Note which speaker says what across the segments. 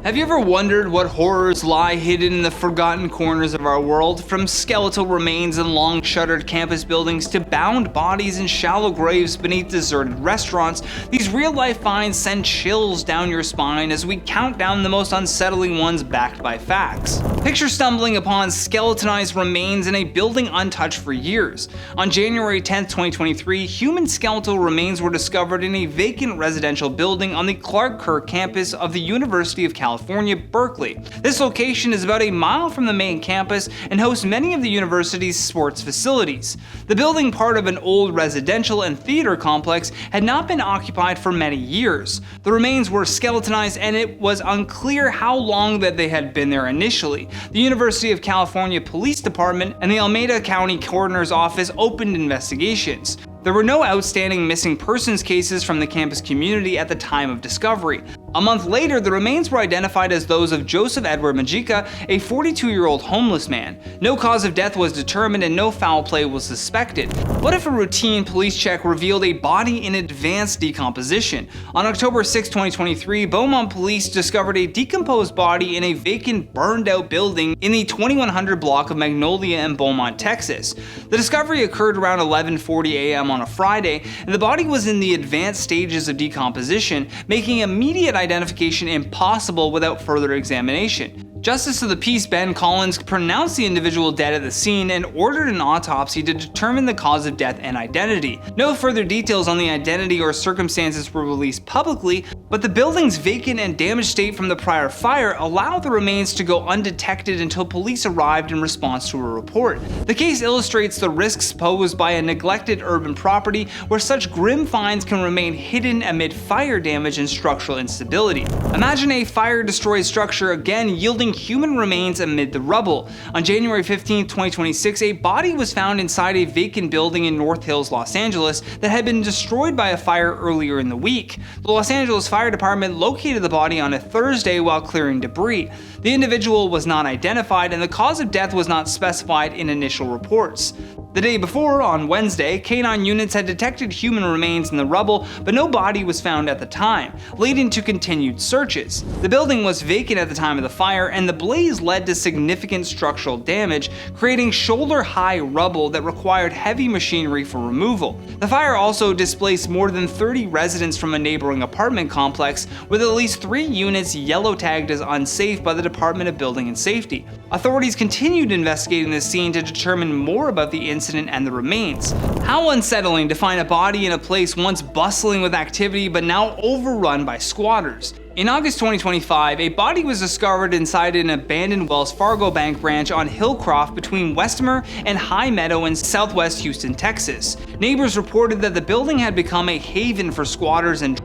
Speaker 1: Have you ever wondered what horrors lie hidden in the forgotten corners of our world? From skeletal remains in long-shuttered campus buildings to bound bodies in shallow graves beneath deserted restaurants, these real-life finds send chills down your spine as we count down the most unsettling ones backed by facts. Picture stumbling upon skeletonized remains in a building untouched for years. On January 10, 2023, human skeletal remains were discovered in a vacant residential building on the Clark Kerr campus of the University of California, Berkeley. This location is about a mile from the main campus and hosts many of the university's sports facilities. The building, part of an old residential and theater complex, had not been occupied for many years. The remains were skeletonized and it was unclear how long that they had been there initially. The University of California Police Department and the Alameda County Coroner's Office opened investigations. There were no outstanding missing persons cases from the campus community at the time of discovery. A month later, the remains were identified as those of Joseph Edward Majica, a 42-year-old homeless man. No cause of death was determined and no foul play was suspected. What if a routine police check revealed a body in advanced decomposition? On October 6, 2023, Beaumont police discovered a decomposed body in a vacant, burned-out building in the 2100 block of Magnolia in Beaumont, Texas. The discovery occurred around 11:40 a.m. on a Friday, and the body was in the advanced stages of decomposition, making immediate identification impossible without further examination. Justice of the Peace Ben Collins pronounced the individual dead at the scene and ordered an autopsy to determine the cause of death and identity. No further details on the identity or circumstances were released publicly, but the building's vacant and damaged state from the prior fire allowed the remains to go undetected until police arrived in response to a report. The case illustrates the risks posed by a neglected urban property where such grim finds can remain hidden amid fire damage and structural instability. Imagine a fire-destroyed structure again yielding human remains amid the rubble. On January 15, 2026, a body was found inside a vacant building in North Hills, Los Angeles that had been destroyed by a fire earlier in the week. The Los Angeles Fire Department located the body on a Thursday while clearing debris. The individual was not identified and the cause of death was not specified in initial reports. The day before, on Wednesday, K9 units had detected human remains in the rubble, but no body was found at the time, leading to continued searches. The building was vacant at the time of the fire, and the blaze led to significant structural damage, creating shoulder-high rubble that required heavy machinery for removal. The fire also displaced more than 30 residents from a neighboring apartment complex, with at least 3 units yellow-tagged as unsafe by the Department of Building and Safety. Authorities continued investigating the scene to determine more about the incident and the remains. How unsettling to find a body in a place once bustling with activity but now overrun by squatters. In August 2025, a body was discovered inside an abandoned Wells Fargo bank branch on Hillcroft between Westmer and High Meadow in southwest Houston, Texas. Neighbors reported that the building had become a haven for squatters and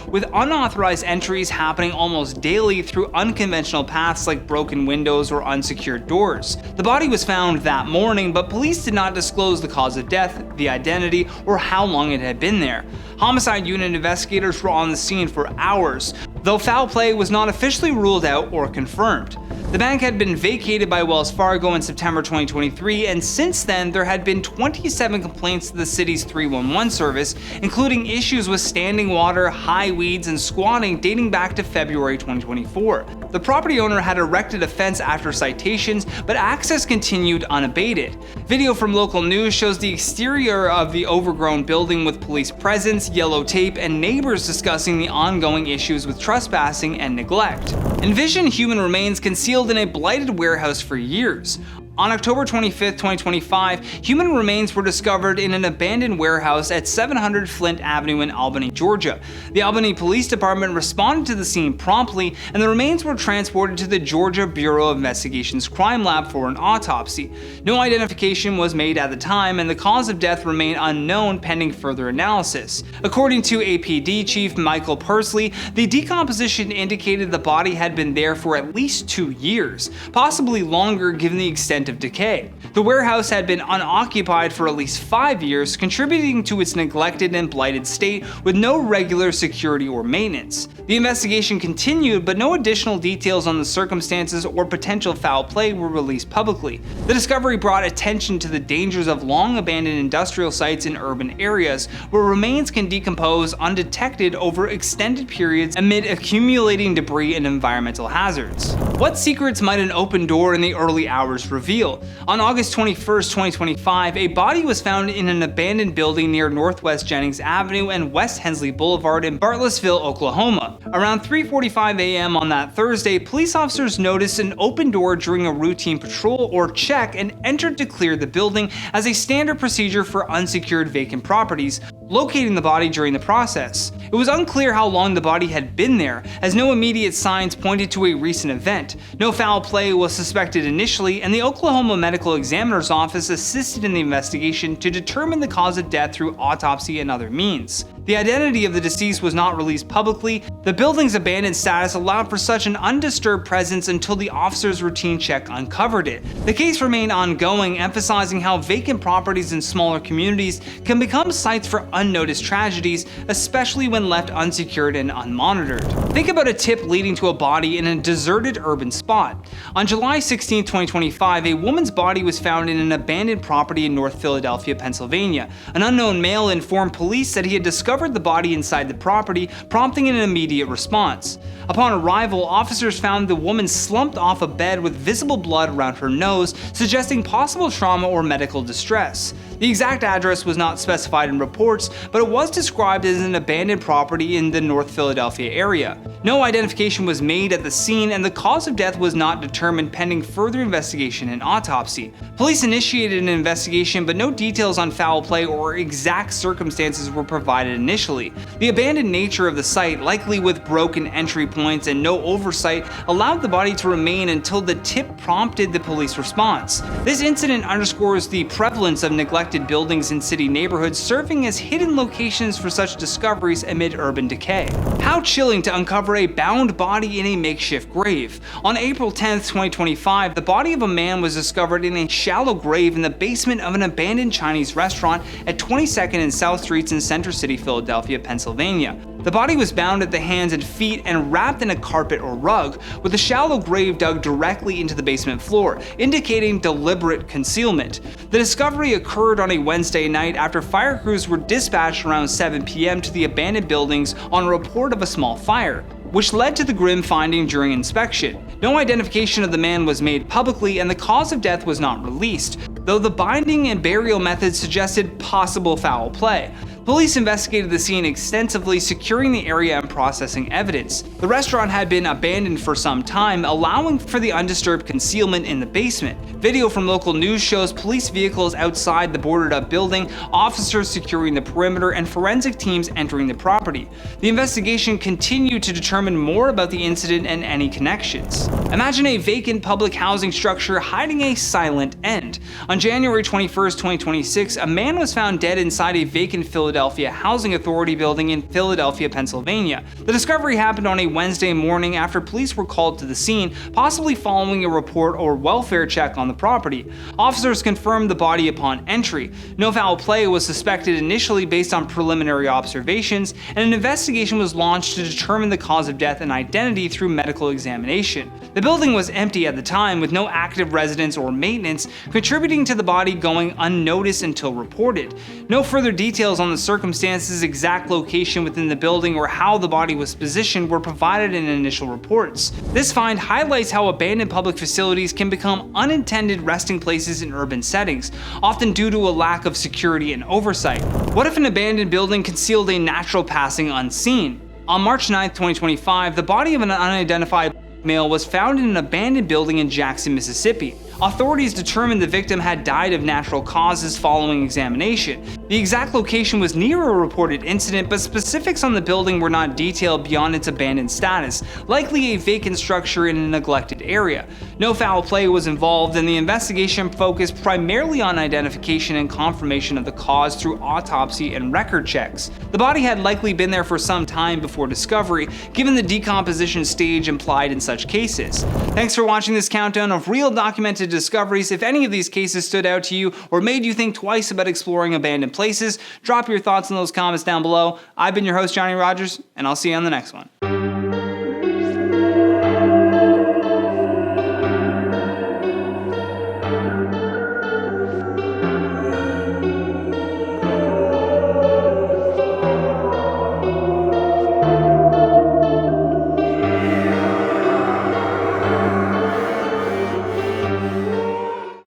Speaker 1: with unauthorized entries happening almost daily through unconventional paths like broken windows or unsecured doors. The body was found that morning, but police did not disclose the cause of death, the identity, or how long it had been there. Homicide unit investigators were on the scene for hours, though foul play was not officially ruled out or confirmed. The bank had been vacated by Wells Fargo in September 2023, and since then there had been 27 complaints to the city's 311 service, including issues with standing water, high weeds, and squatting dating back to February 2024. The property owner had erected a fence after citations, but access continued unabated. Video from local news shows the exterior of the overgrown building with police presence, yellow tape, and neighbors discussing the ongoing issues with trespassing and neglect. Envision human remains concealed in a blighted warehouse for years. On October 25, 2025, human remains were discovered in an abandoned warehouse at 700 Flint Avenue in Albany, Georgia. The Albany Police Department responded to the scene promptly, and the remains were transported to the Georgia Bureau of Investigation's crime lab for an autopsy. No identification was made at the time, and the cause of death remained unknown pending further analysis. According to APD Chief Michael Pursley, the decomposition indicated the body had been there for at least 2 years, possibly longer given the extent of decay. The warehouse had been unoccupied for at least 5 years, contributing to its neglected and blighted state with no regular security or maintenance. The investigation continued, but no additional details on the circumstances or potential foul play were released publicly. The discovery brought attention to the dangers of long-abandoned industrial sites in urban areas, where remains can decompose undetected over extended periods amid accumulating debris and environmental hazards. What secrets might an open door in the early hours reveal? On August 21, 2025, a body was found in an abandoned building near Northwest Jennings Avenue and West Hensley Boulevard in Bartlesville, Oklahoma. Around 3:45 a.m. on that Thursday, police officers noticed an open door during a routine patrol or check and entered to clear the building as a standard procedure for unsecured vacant properties, locating the body during the process. It was unclear how long the body had been there, as no immediate signs pointed to a recent event. No foul play was suspected initially, and the Oklahoma Medical Examiner's Office assisted in the investigation to determine the cause of death through autopsy and other means. The identity of the deceased was not released publicly. The building's abandoned status allowed for such an undisturbed presence until the officer's routine check uncovered it. The case remained ongoing, emphasizing how vacant properties in smaller communities can become sites for unnoticed tragedies, especially when left unsecured and unmonitored. Think about a tip leading to a body in a deserted urban spot. On July 16, 2025, a woman's body was found in an abandoned property in North Philadelphia, Pennsylvania. An unknown male informed police that he had discovered the body inside the property, prompting an immediate response. Upon arrival, officers found the woman slumped off a bed with visible blood around her nose, suggesting possible trauma or medical distress. The exact address was not specified in reports, but it was described as an abandoned property in the North Philadelphia area. No identification was made at the scene, and the cause of death was not determined pending further investigation and autopsy. Police initiated an investigation, but no details on foul play or exact circumstances were provided initially. The abandoned nature of the site, likely with broken entry points and no oversight, allowed the body to remain until the tip prompted the police response. This incident underscores the prevalence of neglected buildings in city neighborhoods, serving as hidden locations for such discoveries amid urban decay. How chilling to uncover a bound body in a makeshift grave. On April 10, 2025, the body of a man was discovered in a shallow grave in the basement of an abandoned Chinese restaurant at 22nd and South Streets in Center City, Philadelphia, Pennsylvania. The body was bound at the hands and feet and wrapped in a carpet or rug, with a shallow grave dug directly into the basement floor, indicating deliberate concealment. The discovery occurred on a Wednesday night after fire crews were dispatched around 7 p.m. to the abandoned buildings on a report of a small fire, which led to the grim finding during inspection. No identification of the man was made publicly, and the cause of death was not released, though the binding and burial methods suggested possible foul play. Police investigated the scene extensively, securing the area and processing evidence. The restaurant had been abandoned for some time, allowing for the undisturbed concealment in the basement. Video from local news shows police vehicles outside the boarded-up building, officers securing the perimeter, and forensic teams entering the property. The investigation continued to determine more about the incident and any connections. Imagine a vacant public housing structure hiding a silent end. On January 21, 2026, a man was found dead inside a vacant Philadelphia Housing Authority building in Philadelphia, Pennsylvania. The discovery happened on a Wednesday morning after police were called to the scene, possibly following a report or welfare check on the property. Officers confirmed the body upon entry. No foul play was suspected initially based on preliminary observations, and an investigation was launched to determine the cause of death and identity through medical examination. The building was empty at the time, with no active residents or maintenance, contributing to the body going unnoticed until reported. No further details on the circumstances, exact location within the building, or how the body was positioned were provided in initial reports. This find highlights how abandoned public facilities can become unintended resting places in urban settings, often due to a lack of security and oversight. What if an abandoned building concealed a natural passing unseen? On March 9, 2025, the body of an unidentified male was found in an abandoned building in Jackson, Mississippi. Authorities determined the victim had died of natural causes following examination. The exact location was near a reported incident, but specifics on the building were not detailed beyond its abandoned status, likely a vacant structure in a neglected area. No foul play was involved, and the investigation focused primarily on identification and confirmation of the cause through autopsy and record checks. The body had likely been there for some time before discovery, given the decomposition stage implied in such cases. Thanks for watching this countdown of real documented discoveries. If any of these cases stood out to you or made you think twice about exploring abandoned places, drop your thoughts in those comments down below. I've been your host, Johnny Rogers, and I'll see you on the next one.